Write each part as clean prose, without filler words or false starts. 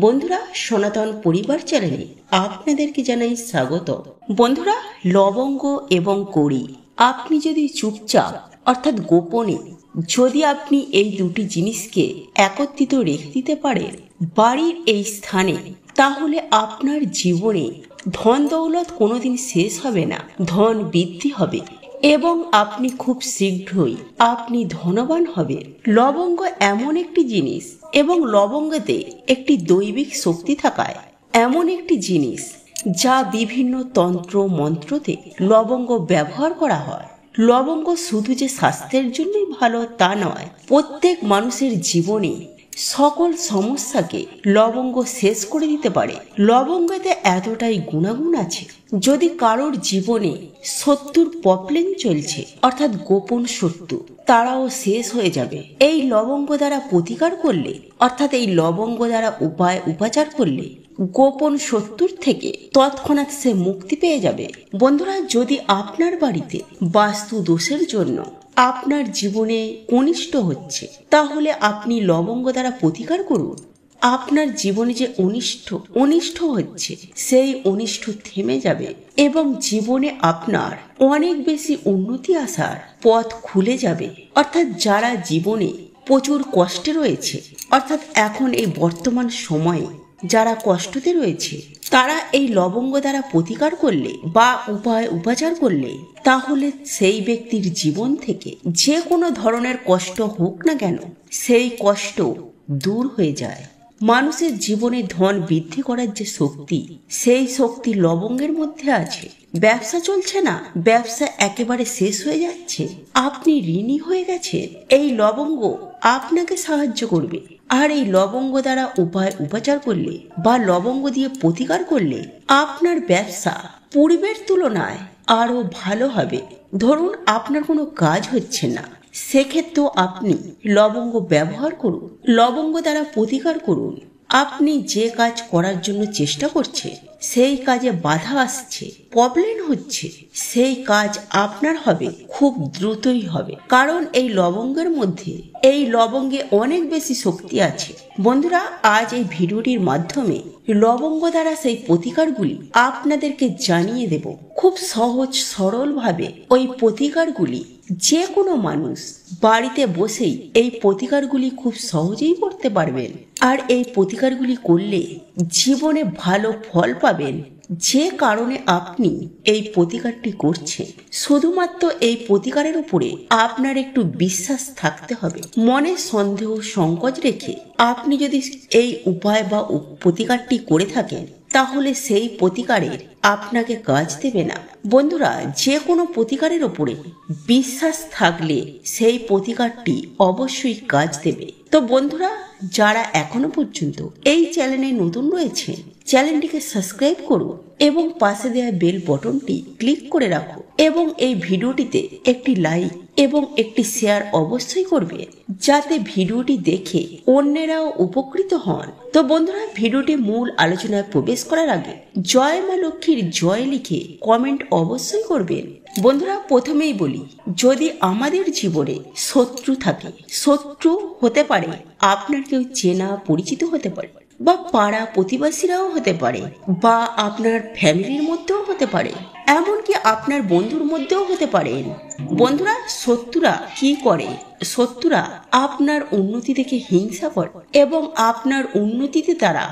বন্ধুরা, সনাতন পরিবার চ্যানেলে আপনাদেরকে জানাই স্বাগত। বন্ধুরা, লবঙ্গ এবং কড়ি, আপনি যদি চুপচাপ অর্থাৎ গোপনে যদি আপনি এই দুটি জিনিসকে একত্রিত রেখে দিতে পারেন বাড়ির এই স্থানে, তাহলে আপনার জীবনে ধন দৌলত কোনোদিন শেষ হবে না, ধন বৃদ্ধি হবে এবং আপনি খুব শীঘ্রই আপনি ধনবান হবেন। লবঙ্গ এমন একটি জিনিস এবং লবঙ্গতে একটি দৈবিক শক্তি থাকায় এমন একটি জিনিস যা বিভিন্ন তন্ত্র মন্ত্রতে লবঙ্গ ব্যবহার করা হয়। লবঙ্গ শুধু যে স্বাস্থ্যের জন্যই ভালো তা নয়, প্রত্যেক মানুষের জীবনে সকল সমস্যাকে লবঙ্গ শেষ করে দিতে পারে। লবঙ্গতে এতটাই গুণাগুণ আছে, যদি কারোর জীবনে শত্রুর প্রবলেম চলছে অর্থাৎ গোপন শত্রু, তারাও শেষ হয়ে যাবে এই লবঙ্গ দ্বারা প্রতিকার করলে, অর্থাৎ এই লবঙ্গ দ্বারা উপাচার করলে গোপন শত্রুর থেকে তৎক্ষণাৎ সে মুক্তি পেয়ে যাবে। বন্ধুরা, যদি আপনার বাড়িতে বাস্তু দোষের জন্য আপনার জীবনে অনিষ্ট হচ্ছে, তাহলে আপনি লবঙ্গ দ্বারা প্রতিকার করুন। আপনার জীবনে যে অনিষ্ট হচ্ছে, সেই অনিষ্ট থেমে যাবে এবং জীবনে আপনার অনেক বেশি উন্নতি আসার পথ খুলে যাবে। অর্থাৎ যারা জীবনে প্রচুর কষ্টে রয়েছে, অর্থাৎ এখন এই বর্তমান সময়ে যারা কষ্টতে রয়েছে, তারা এই লবঙ্গ দ্বারা প্রতিকার করলে বা উপাচার করলে, তাহলে সেই ব্যক্তির জীবন থেকে যে কোনো ধরনের কষ্ট হোক না কেন, সেই কষ্ট দূর হয়ে যায়। মানুষের জীবনে ধন বৃদ্ধি করার যে শক্তি, সেই শক্তি লবঙ্গের মধ্যে আছে। ব্যবসা চলছে না, ব্যবসা একেবারে শেষ হয়ে যাচ্ছে, আপনি ঋণী হয়ে গেছে, এই লবঙ্গ আপনাকে সাহায্য করবে। আর এই লবঙ্গ দ্বারা উপাচার করলে বা লবঙ্গ দিয়ে প্রতিকার করলে আপনার ব্যবসা পূর্বের তুলনায় আরো ভালো হবে। ধরুন আপনার কোনো কাজ হচ্ছে না, সেক্ষেত্রেও আপনি লবঙ্গ ব্যবহার করুন, লবঙ্গ দ্বারা প্রতিকার করুন। আপনি যে কাজ করার জন্য চেষ্টা করছে, সেই কাজে বাধা আসছে, প্রবলেম হচ্ছে, সেই কাজ আপনার হবে, খুব দ্রুতই হবে, কারণ এই লবঙ্গের মধ্যে, এই লবঙ্গে অনেক বেশি শক্তি আছে। বন্ধুরা, আজ এই ভিডিওটির মাধ্যমে লবঙ্গ দ্বারা সেই প্রতিকারগুলি আপনাদেরকে জানিয়ে দেব। খুব সহজ সরল ভাবে ওই প্রতিকারগুলি যে কোনো মানুষ বাড়িতে বসেই এই প্রতিকারগুলি খুব সহজেই করতে পারবেন। আর এই প্রতিকারগুলি করলে জীবনে ভালো ফল পাবেন। যে কারণে আপনি এই প্রতিকারটি করছেন, শুধুমাত্র এই প্রতিকারের উপরে আপনার একটু বিশ্বাস থাকতে হবে। মনে সন্দেহ সংকোচ রেখে আপনি যদি এই উপায় বা প্রতিকারটি করে থাকেন, তাহলে সেই প্রতিকারের আপনাকে কাজ দেবে না। বন্ধুরা, যে কোনো প্রতিকারের উপরে বিশ্বাস থাকলে সেই প্রতিকারটি অবশ্যই কাজ দেবে। তো বন্ধুরা, যারা এখনো পর্যন্ত এই চ্যানেলে নতুন রয়েছে, চ্যানেলটিকে সাবস্ক্রাইব করুন এবং পাশে দেওয়া বেল বটনটি ক্লিক করে রাখুন এবং এই ভিডিওটিতে একটি লাইক এবং একটি শেয়ার অবশ্যই করবে, যাতে ভিডিওটি দেখে অন্যেরাও উপকৃত হন। তো বন্ধুরা, ভিডিওটি মূল আলোচনায় প্রবেশ করার আগে জয় মা লক্ষ্মীর জয় লিখে কমেন্ট অবশ্যই করবেন। বন্ধুরা, প্রথমেই বলি, যদি আমাদের জীবনে শত্রু থাকে, শত্রু হতে পারে আপনার কেউ চেনা পরিচিত হতে পারে, বা পাড়া প্রতিবেশীরাও হতে পারে, বা আপনার ফ্যামিলির মধ্যেও হতে পারে, এমনকি আপনার বন্ধুর মধ্যেও হতে পারেন। বন্ধুরা, শত্রুরা কি করে? শত্রুরা আপনার উন্নতি দেখে হিংসা করে এবং আপনার উন্নতিতে তারা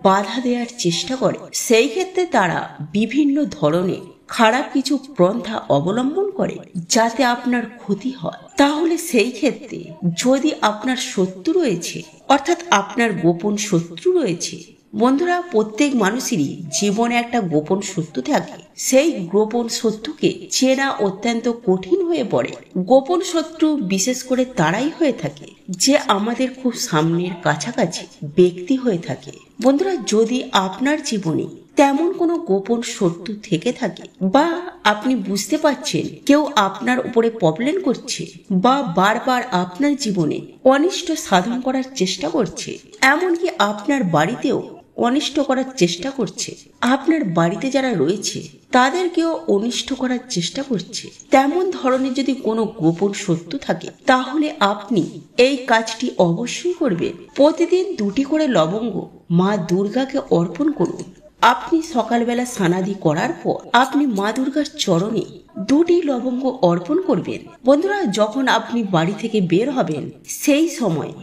বাধা দেওয়ার চেষ্টা করে। সেই ক্ষেত্রে তারা বিভিন্ন ধরনের খারাপ কিছু পন্থা অবলম্বন করে যাতে আপনার ক্ষতি হয়। তাহলে সেই ক্ষেত্রে যদি আপনার শত্রু রয়েছে, অর্থাৎ আপনার গোপন শত্রু রয়েছে, বন্ধুরা, প্রত্যেক মানুষেরই জীবনে একটা গোপন শত্রু থাকে। সেই গোপন শত্রুকে চেনা অত্যন্ত কঠিন হয়ে পড়ে। গোপন শত্রু বিশেষ করে তারাই হয়ে থাকে যে আমাদের খুব সামনের কাছাকাছি ব্যক্তি হয়ে থাকে। বন্ধুরা, যদি আপনার জীবনে তেমন কোনো গোপন শত্রু থেকে থাকে, বা আপনি বুঝতে পারছেন কেউ আপনার উপরে প্রবলেম করছে, বা বারবার আপনার জীবনে অনিষ্ট সাধন করার চেষ্টা করছে, এমনকি আপনার বাড়িতেও অনিষ্ট করার চেষ্টা করছে, আপনার বাড়িতে যারা রয়েছে তাদেরকেও অনিষ্ট করার চেষ্টা করছে, তেমন ধরনের যদি কোনো গোপন শত্রু থাকে, তাহলে আপনি এই কাজটি অবশ্যই করবেন। প্রতিদিন 2টি করে লবঙ্গ মা দুর্গাকে অর্পণ করুন। আপনি সকালবেলা স্নানাদি করার পর আপনি মা দুর্গার চরণে 2টি লবঙ্গ অর্পণ করবেন। বন্ধুরা, যখন আপনি বাড়ি থেকে বের হবেন সেই সময়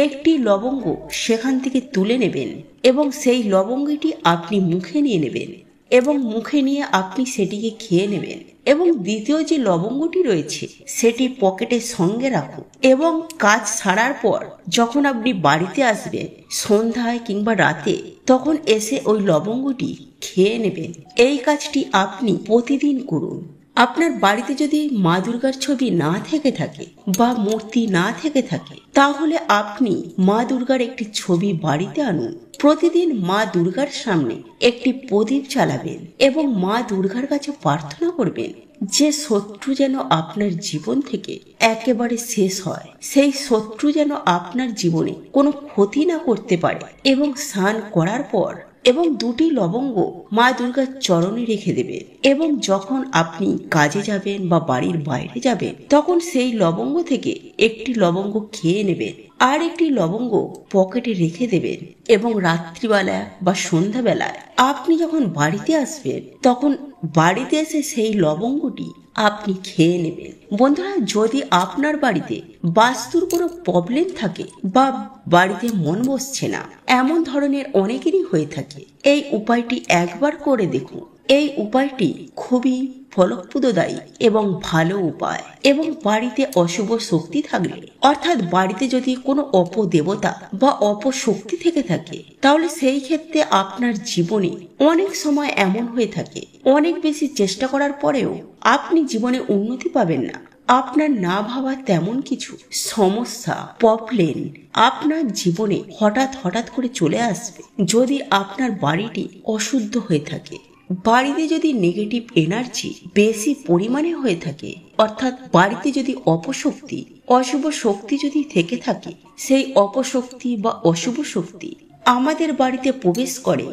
একটি লবঙ্গ সেখান থেকে তুলে নেবেন এবং সেই লবঙ্গটি আপনি মুখে নিয়ে নেবেন এবং মুখে নিয়ে আপনি সেটিকে খেয়ে নেবেন এবং দ্বিতীয় যে লবঙ্গটি রয়েছে সেটি পকেটের সঙ্গে রাখুন এবং কাজ সারার পর যখন আপনি বাড়িতে আসবেন সন্ধ্যায় কিংবা রাতে, তখন এসে ওই লবঙ্গটি খেয়ে নেবেন। এই কাজটি আপনি প্রতিদিন করুন। আপনার বাড়িতে যদি মা দুর্গার ছবি না থেকে থাকে বা মূর্তি না থেকে থাকে, তাহলে আপনি মা দুর্গার একটি ছবি বাড়িতে আনুন। প্রতিদিন মা দুর্গার সামনে একটি প্রদীপ জ্বালাবেন এবং মা দুর্গার কাছে প্রার্থনা করবেন যে শত্রু যেন আপনার জীবন থেকে একেবারে শেষ হয়, সেই শত্রু যেন আপনার জীবনে কোনো ক্ষতি না করতে পারে। এবং স্নান করার পর এবং 2টি লবঙ্গ মা দুর্গার চরণে রেখে দেবেন এবং যখন আপনি কাজে যাবেন বা বাড়ির বাইরে যাবেন, তখন সেই লবঙ্গ থেকে একটি লবঙ্গ খেয়ে নেবেন আর একটি লবঙ্গ পকেটে রেখে দেবেন এবং রাত্রিবেলা বা সন্ধ্যাবেলায় আপনি যখন বাড়িতে আসবেন তখন বাড়িতে এসে সেই লবঙ্গটি আপনি খেয়ে নেবেন। বন্ধুরা, যদি আপনার বাড়িতে বাস্তুর কোনো প্রবলেম থাকে বা বাড়িতে মন বসছে না, এমন ধরনের অনেকেরই হয়ে থাকে, এই উপায়টি একবার করে দেখুন। এই উপায়টি খুবই ফলপ্রদদায়ী এবং ভালো উপায়। এবং বাড়িতে অশুভ শক্তি থাকলে, অর্থাৎ বাড়িতে যদি কোনো অপদেবতা বা অপশক্তি থেকে থাকে, তাহলে সেই ক্ষেত্রে আপনার জীবনে অনেক সময় এমন হয়ে থাকে, অনেক বেশি চেষ্টা করার পরেও আপনি জীবনে উন্নতি পাবেন না। আপনার না ভাবা তেমন কিছু সমস্যা, প্রবলেম আপনার জীবনে হঠাৎ করে চলে আসবে যদি আপনার বাড়িটি অশুদ্ধ হয়ে থাকে। বাড়িতে যদি নেগেটিভ এনার্জি বেশি পরিমাণে হয়ে থাকে, অর্থাৎ বাড়িতে যদি অপশক্তি, অশুভ শক্তি যদি থেকে থাকে, সেই অপশক্তি বা অশুভ শক্তি আমাদের বাড়িতে প্রবেশ করে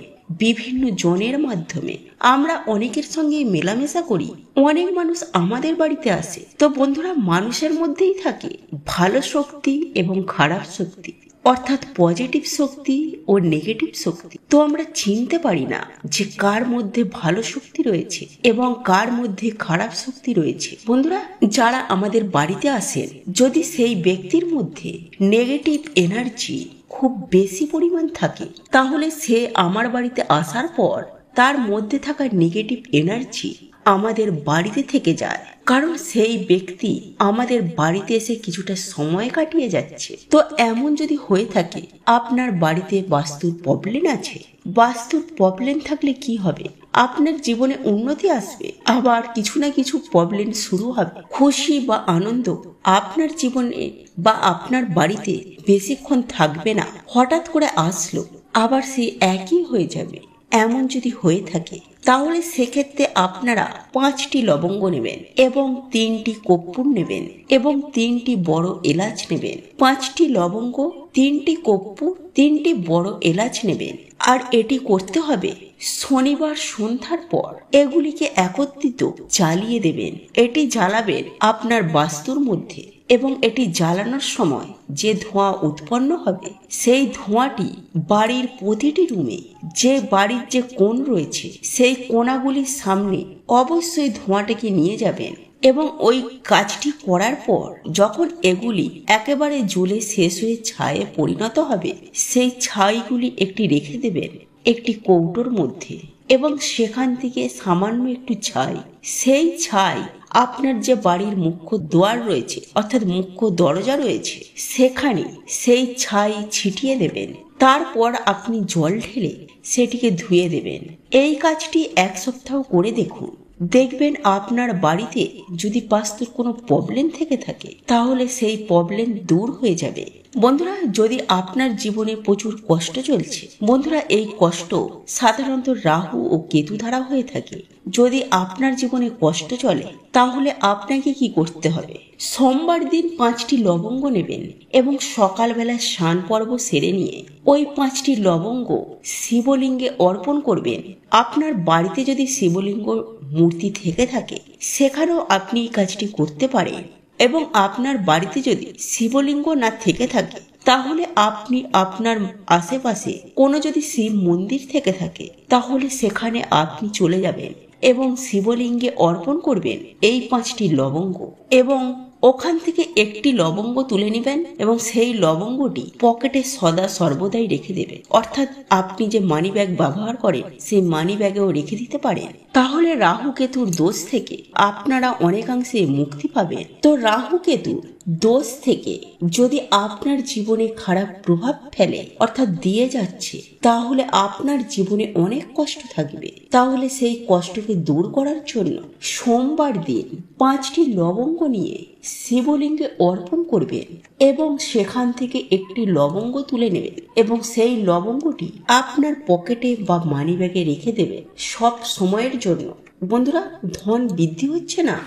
বিভিন্ন জনের মাধ্যমে। আমরা অনেকের সঙ্গে মেলামেশা করি, অনেক মানুষ আমাদের বাড়িতে আসে। তো বন্ধুরা, মানুষের মধ্যেই থাকে ভালো শক্তি এবং খারাপ শক্তি, অর্থাৎ পজিটিভ শক্তি ও নেগেটিভ শক্তি। তো আমরা চিনতে পারি না যে কার মধ্যে ভালো শক্তি রয়েছে এবং কার মধ্যে খারাপ শক্তি রয়েছে। বন্ধুরা, যারা আমাদের বাড়িতে আসেন, যদি সেই ব্যক্তির মধ্যে নেগেটিভ এনার্জি খুব বেশি পরিমাণ থাকে, তাহলে সে আমার বাড়িতে আসার পর তার মধ্যে থাকা নেগেটিভ এনার্জি আমাদের বাড়িতে থেকে যায়, কারণ সেই ব্যক্তি আমাদের বাড়িতে এসে কিছুটা সময় কাটিয়ে যাচ্ছে। তো এমন যদি হয়ে থাকে আপনার বাড়িতে বাস্তুর প্রবলেম আছে, বাস্তুর প্রবলেম থাকলে কি হবে? আপনার জীবনে উন্নতি আসবে, আবার কিছু না কিছু প্রবলেম শুরু হবে। খুশি বা আনন্দ আপনার জীবনে বা আপনার বাড়িতে বেশিক্ষণ থাকবে না, হঠাৎ করে আসলো আবার সে একই হয়ে যাবে। এমন যদি হয়ে থাকে, তাহলে সেক্ষেত্রে আপনারা 5টি লবঙ্গ নেবেন এবং 3টি কর্পূর নেবেন এবং 3টি বড় এলাচ নেবেন। 5টি লবঙ্গ, 3টি কর্পূর, 3টি বড় এলাচ নেবেন। আর এটি করতে হবে শনিবার সন্ধ্যার পর। এগুলিকে একত্রিত জ্বালিয়ে দেবেন। এটি জ্বালাবেন আপনার বাস্তুর মধ্যে এবং এটি জ্বালানোর সময় যে ধোঁয়া উৎপন্ন হবে, সেই ধোঁয়াটি বাড়ির প্রতিটি রুমে, যে বাড়ির যে কোণ রয়েছে সেই কোণাগুলির সামনে অবশ্যই ধোঁয়াটাকে নিয়ে যাবেন। এবং ওই কাজটি করার পর যখন এগুলি একেবারে জ্বলে শেষ হয়ে ছায়ে পরিণত হবে, সেই ছাইগুলি একটি রেখে দেবেন একটি কৌটোর মধ্যে এবং সেখান থেকে সামান্য একটু ছাই, সেই ছাই আপনার যে বাড়ির মুখ্য দ্বার রয়েছে, অর্থাৎ মুখ্য দরজা রয়েছে, সেখানে সেই ছাই ছিটিয়ে দেবেন। তারপর আপনি জল ঢেলে সেটিকে ধুয়ে দেবেন। এই কাজটি 1 সপ্তাহ করে দেখুন। দেখবেন আপনার বাড়িতে যদি বাস্তুর কোনো প্রবলেম থেকে থাকে তাহলে সেই প্রবলেম দূর হয়ে যাবে। বন্ধুরা, যদি আপনার জীবনে প্রচুর কষ্ট চলছে, বন্ধুরা এই কষ্ট সাধারণত রাহু ও কেতু দ্বারা হয়ে থাকে। যদি আপনার জীবনে কষ্ট চলে তাহলে আপনাকে কি করতে হবে? সোমবার দিন 5টি লবঙ্গ নেবেন এবং সকালবেলা স্নান পর্ব সেরে নিয়ে ওই 5টি লবঙ্গ শিবলিঙ্গে অর্পণ করবেন। আপনার বাড়িতে যদি শিবলিঙ্গ মূর্তি থেকে থাকে সেখানেও আপনি এই কাজটি করতে পারেন, এবং আপনার বাড়িতে যদি শিবলিঙ্গ না থেকে থাকে তাহলে আপনি আপনার আশেপাশে কোনো যদি শিব মন্দির থেকে থাকে তাহলে সেখানে আপনি চলে যাবেন এবং শিবলিঙ্গে অর্পণ করবেন এই 5টি লবঙ্গ, এবং ওখান থেকে একটি লবঙ্গ তুলে নেবেন এবং সেই লবঙ্গটি পকেটে সদা সর্বদাই রেখে দেবেন। অর্থাৎ আপনি যে মানি ব্যাগ ব্যবহার করেন সেই মানি ব্যাগেও রেখে দিতে পারেন। তাহলে রাহু কেতুর দোষ থেকে আপনারা অনেকাংশে মুক্তি পাবেন। তো রাহু কেতুর দোষ থেকে যদি আপনার জীবনে খারাপ প্রভাব ফেলে অর্থাৎ দিয়ে যাচ্ছে, তাহলে আপনার জীবনে অনেক কষ্ট থাকবে। তাহলে সেই কষ্টকে দূর করার জন্য সোমবার দিন 5টি লবঙ্গ নিয়ে শিবলিঙ্গে অর্পণ করবেন এবং সেখান থেকে একটি লবঙ্গ তুলে নেবেন এবং সেই লবঙ্গটি আপনার পকেটে বা মানি ব্যাগে রেখে দেবেন সব সময়ের জন্য। বন্ধুরা, ধন বৃদ্ধি হচ্ছে না,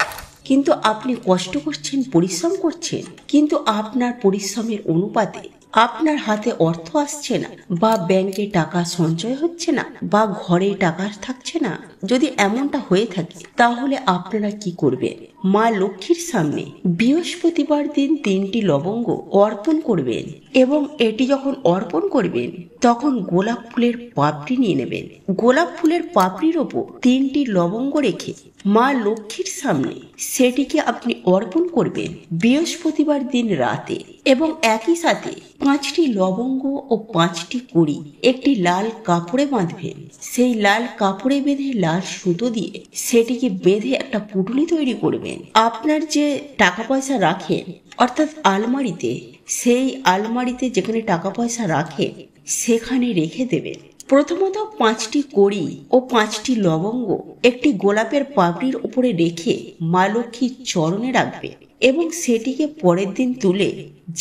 কিন্তু আপনি কষ্ট করছেন, পরিশ্রম করছেন, কিন্তু আপনার পরিশ্রমের অনুপাতে আপনার হাতে অর্থ আসছে না, বা ব্যাংকে টাকা সঞ্চয় হচ্ছে না, বা ঘরে টাকা থাকছে না। যদি এমনটা হয়ে থাকে তাহলে আপনারা কি করবেন? মা লক্ষ্মীর সামনে বৃহস্পতিবার দিন 3টি লবঙ্গ অর্পণ করবেন এবং এটি যখন অর্পণ করবেন তখন গোলাপ ফুলের পাপড়ি নিয়ে নেবেন। গোলাপ ফুলের পাপড়ির ওপর 3টি লবঙ্গ রেখে মা লক্ষ্মীর সামনে সেটিকে আপনি অর্পণ করবেন বৃহস্পতিবার দিন রাতে, এবং একই সাথে 5টি লবঙ্গ ও 5টি কুড়ি একটি লাল কাপড়ে বাঁধবেন। সেই লাল কাপড়ে বেঁধে লাল সুতো দিয়ে সেটিকে বেঁধে একটা পুটুলি তৈরি করবেন। আপনার যে টাকা পয়সা রাখেন অর্থাৎ আলমারিতে, সেই আলমারিতে যেখানে টাকা পয়সা রাখেন সেখানে রেখে দেবেন। প্রথমত 5টি কড়ি ও 5টি লবঙ্গ একটি গোলাপের পাপড়ির উপরে রেখে মা লক্ষ্মীর চরণে রাখবেন এবং সেটিকে পরের দিন তুলে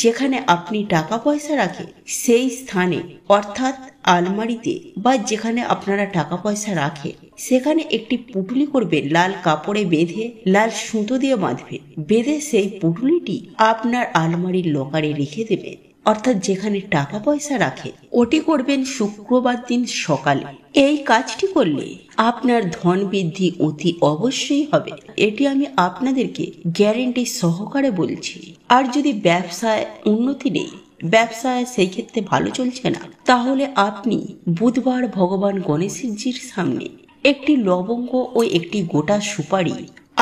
যেখানে আপনি টাকা পয়সা রাখেন সেই স্থানে অর্থাৎ আলমারিতে বা যেখানে আপনারা টাকা পয়সা রাখেন সেখানে একটি পুটুলি করবেন, লাল কাপড়ে বেঁধে লাল সুতো দিয়ে বাঁধবেন। বেঁধে সেই পুটুলিটি আপনার আলমারির লকারে রেখে দেবেন, অর্থাৎ যেখানে টাকা পয়সা রাখে। ওটি করবেন শুক্রবার দিন সকালে। এই কাজটি করলে আপনার ধন বৃদ্ধি অতি অবশ্যই হবে, এটি আমি আপনাদেরকে গ্যারেন্টি সহকারে বলছি। আর যদি ব্যবসায় উন্নতি নেই, ব্যবসায় সেই ক্ষেত্রে ভালো চলছে না, তাহলে আপনি বুধবার ভগবান গণেশজির সামনে একটি লবঙ্গ ও একটি গোটা সুপারি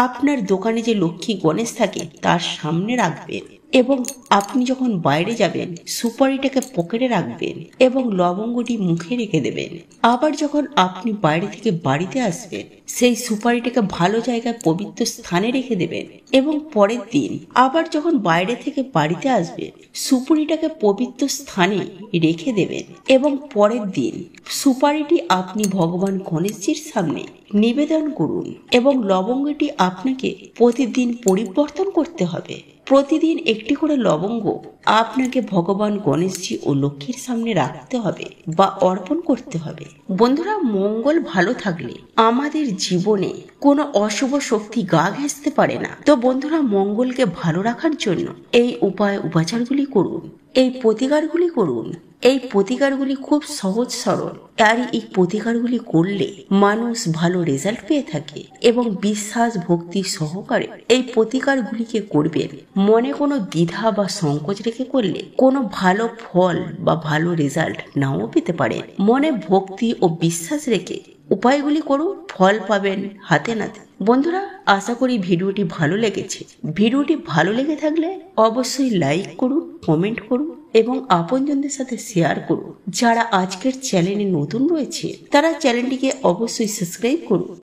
আপনার দোকানে যে লক্ষ্মী গণেশ থাকে তার সামনে রাখবেন এবং আপনি যখন বাইরে যাবেন সুপারিটাকে পকেটে রাখবেন এবং লবঙ্গটি মুখে রেখে দেবেন। আবার যখন আপনি বাইরে থেকে বাড়িতে আসবেন সেই সুপারিটাকে ভালো জায়গায় পবিত্র স্থানে রেখে দেবেন এবং পরের দিন আবার যখন বাইরে থেকে বাড়িতে আসবেন সুপারিটাকে পবিত্র স্থানে রেখে দেবেন এবং পরের দিন সুপারিটি আপনি ভগবান গণেশজির সামনে নিবেদন করুন এবং লবঙ্গটি আপনাকে প্রতিদিন পরিবর্তন করতে হবে। প্রতিদিন একটি করে লবঙ্গ আপনাকে ভগবান গণেশজি ও লক্ষ্মীর সামনে রাখতে হবে বা অর্পণ করতে হবে। বন্ধুরা, মঙ্গল ভালো থাকলে আমাদের জীবনে কোনো অশুভ শক্তি গা ঘেঁষতে পারে না। তো বন্ধুরা, মঙ্গলকে ভালো রাখার জন্য এই উপাচারগুলি করুন, এই প্রতিকারগুলি করুন। এই প্রতিকারগুলি খুব সহজ সরল, আর এই প্রতিকারগুলি করলে মানুষ ভালো রেজাল্ট পেয়ে থাকে এবং বিশ্বাস ভক্তি সহকারে এই প্রতিকারগুলিকে করবেন। মনে কোনো দ্বিধা বা সংকোচ রেখে করলে কোনো ভালো ফল বা ভালো রেজাল্ট নাও পেতে পারেন। মনে ভক্তি ও বিশ্বাস রেখে উপায়গুলি করুন, ফল পাবেন হাতে নাতে। বন্ধুরা, আশা করি ভিডিওটি ভালো লেগেছে। ভিডিওটি ভালো লেগে থাকলে অবশ্যই লাইক করুন, কমেন্ট করুন এবং আপনজনদের সাথে শেয়ার করুন। যারা আজকের চ্যানেলে নতুন রয়েছে তারা চ্যানেলটিকে অবশ্যই সাবস্ক্রাইব করুন।